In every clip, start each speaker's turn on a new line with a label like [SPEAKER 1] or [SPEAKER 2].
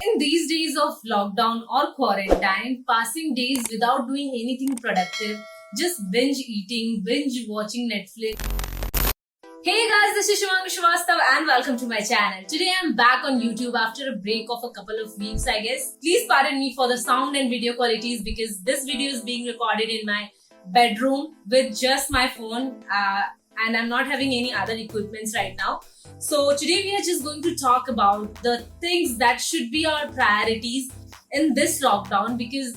[SPEAKER 1] In these days of lockdown or quarantine, passing days without doing anything productive, just binge eating, binge watching Netflix. Hey guys, this is Shivangi Shrivastava and welcome to my channel. Today I'm back on YouTube after a break of a couple of weeks, I guess. Please pardon me for the sound and video qualities because this video is being recorded in my bedroom with just my phone and I'm not having any other equipments right now. So today we are just going to talk about the things that should be our priorities in this lockdown, because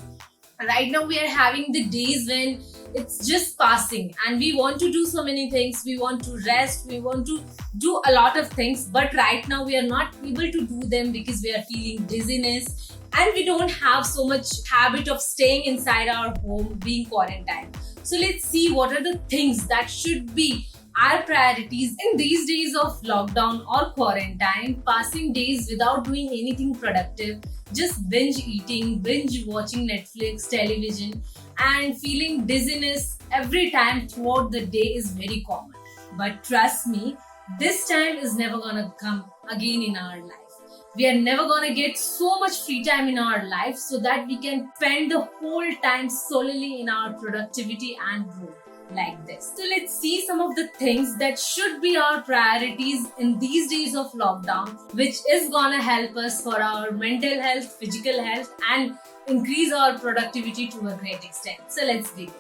[SPEAKER 1] right now we are having the days when it's just passing and we want to do so many things. We want to rest, we want to do a lot of things, but right now we are not able to do them because we are feeling dizziness and we don't have so much habit of staying inside our home, being quarantined. So let's see what are the things that should be our priorities in these days of lockdown or quarantine, passing days without doing anything productive, just binge eating, binge watching Netflix, television, and feeling dizziness every time throughout the day is very common. But trust me, this time is never gonna come again in our life. We are never gonna get so much free time in our life so that we can spend the whole time solely in our productivity and growth like this. So let's see some of the things that should be our priorities in these days of lockdown, which is gonna help us for our mental health, physical health, and increase our productivity to a great extent. So let's begin.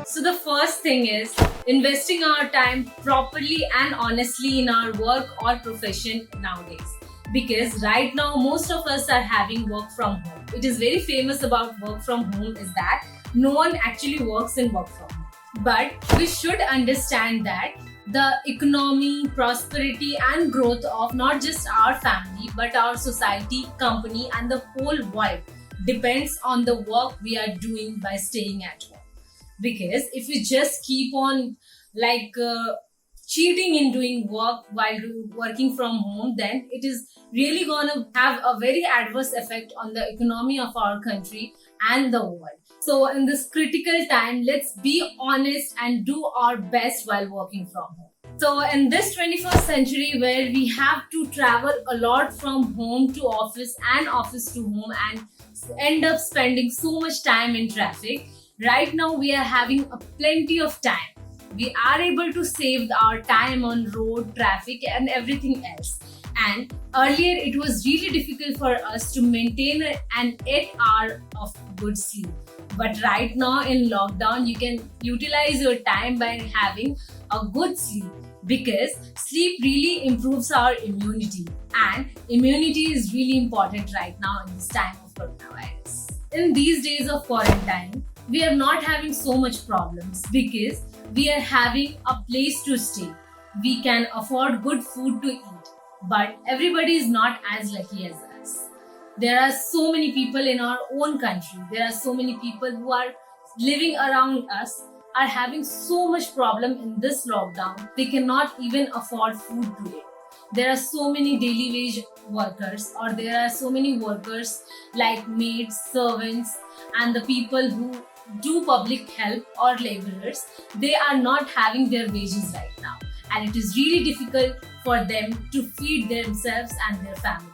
[SPEAKER 1] So the first thing is investing our time properly and honestly in our work or profession nowadays. Because right now most of us are having work from home. It is very famous about work from home is that no one actually works in work from home. But we should understand that the economy, prosperity and growth of not just our family but our society, company and the whole world depends on the work we are doing by staying at home. Because if we just keep on cheating in doing work while working from home, then it is really gonna have a very adverse effect on the economy of our country and the world. So in this critical time, let's be honest and do our best while working from home. So in this 21st century where we have to travel a lot from home to office and office to home and end up spending so much time in traffic, right now we are having a plenty of time. We are able to save our time on road, traffic and everything else. And earlier it was really difficult for us to maintain an 8 hour of good sleep. But right now in lockdown, you can utilize your time by having a good sleep, because sleep really improves our immunity, and immunity is really important right now in this time of coronavirus. In these days of quarantine, we are not having so much problems because we are having a place to stay. We can afford good food to eat, but everybody is not as lucky as us. There are so many people in our own country. There are so many people who are living around us are having so much problem in this lockdown. They cannot even afford food to eat. There are so many daily wage workers, or there are so many workers like maids, servants, and the people who do public help or laborers. They are not having their wages right now, and it is really difficult for them to feed themselves and their family.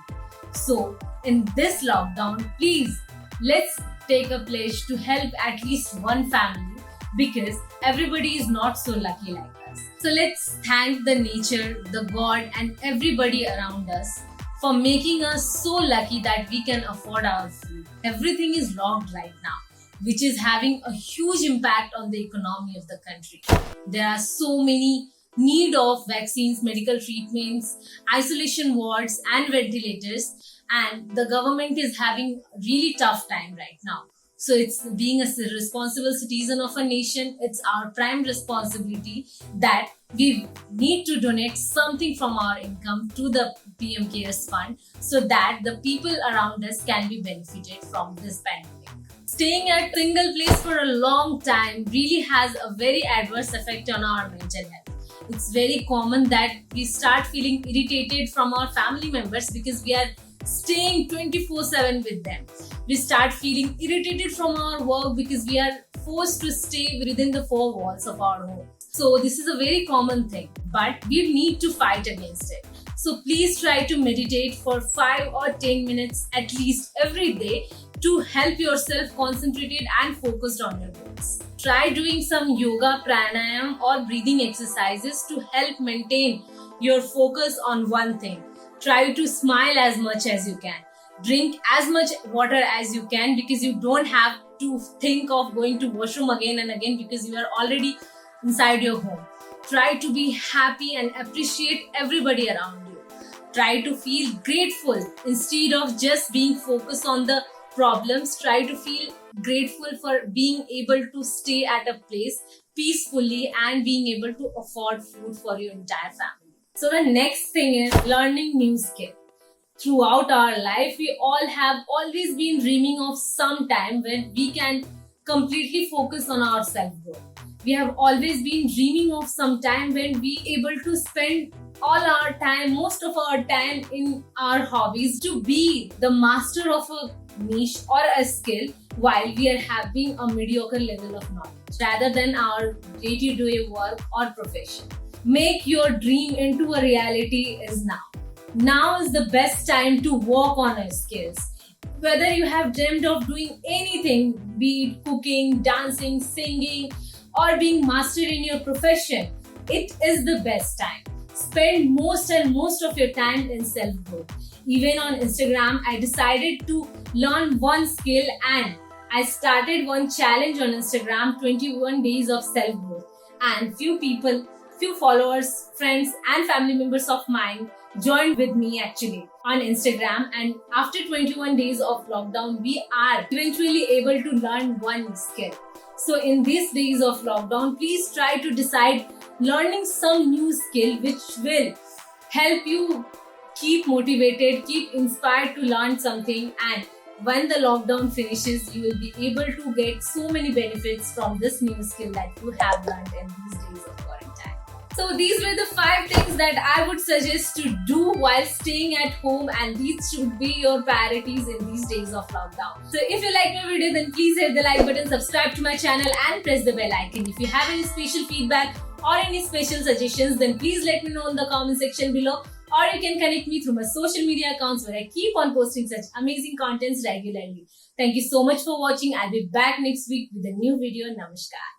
[SPEAKER 1] So in this lockdown, please let's take a pledge to help at least one family, because everybody is not so lucky like us. So let's thank the nature, the God and everybody around us for making us so lucky that we can afford our food. Everything is locked right now, which is having a huge impact on the economy of the country. There are so many need of vaccines, medical treatments, isolation wards and ventilators, and the government is having a really tough time right now. So it's being a responsible citizen of a nation, it's our prime responsibility that we need to donate something from our income to the PM CARES Fund so that the people around us can be benefited from this pandemic. Staying at a single place for a long time really has a very adverse effect on our mental health. It's very common that we start feeling irritated from our family members because we are staying 24/7 with them. we start feeling irritated from our work because we are forced to stay within the four walls of our home. So this is a very common thing, but we need to fight against it. So please try to meditate for 5 or 10 minutes at least every day to help yourself concentrated and focused on your goals. Try doing some yoga, pranayam or breathing exercises to help maintain your focus on one thing. Try to smile as much as you can. Drink as much water as you can because you don't have to think of going to washroom again and again because you are already inside your home. Try to be happy and appreciate everybody around you. Try to feel grateful instead of just being focused on the problems. Try to feel grateful for being able to stay at a place peacefully and being able to afford food for your entire family. So the next thing is learning new skill. Throughout our life, we all have always been dreaming of some time when we can completely focus on our self-growth. We have always been dreaming of some time when we able to spend all our time, most of our time in our hobbies to be the master of a niche or a skill while we are having a mediocre level of knowledge rather than our day-to-day work or profession. Make your dream into a reality is now. Now is the best time to work on your skills. Whether you have dreamed of doing anything, be it cooking, dancing, singing, or being mastered in your profession, it is the best time. Spend most of your time in self-growth. Even on Instagram, I decided to learn one skill and I started one challenge on Instagram, 21 days of self-growth. And few followers, friends and family members of mine joined with me actually on Instagram, and after 21 days of lockdown, we are eventually able to learn one skill. So in these days of lockdown, please try to decide learning some new skill which will help you keep motivated, keep inspired to learn something, and when the lockdown finishes, you will be able to get so many benefits from this new skill that you have learned in these days of quarantine. So these were the 5 things that I would suggest to do while staying at home, and these should be your priorities in these days of lockdown. So if you like my video, then please hit the like button, subscribe to my channel and press the bell icon. If you have any special feedback or any special suggestions, then please let me know in the comment section below, or you can connect me through my social media accounts where I keep on posting such amazing contents regularly. Thank you so much for watching. I'll be back next week with a new video. Namaskar.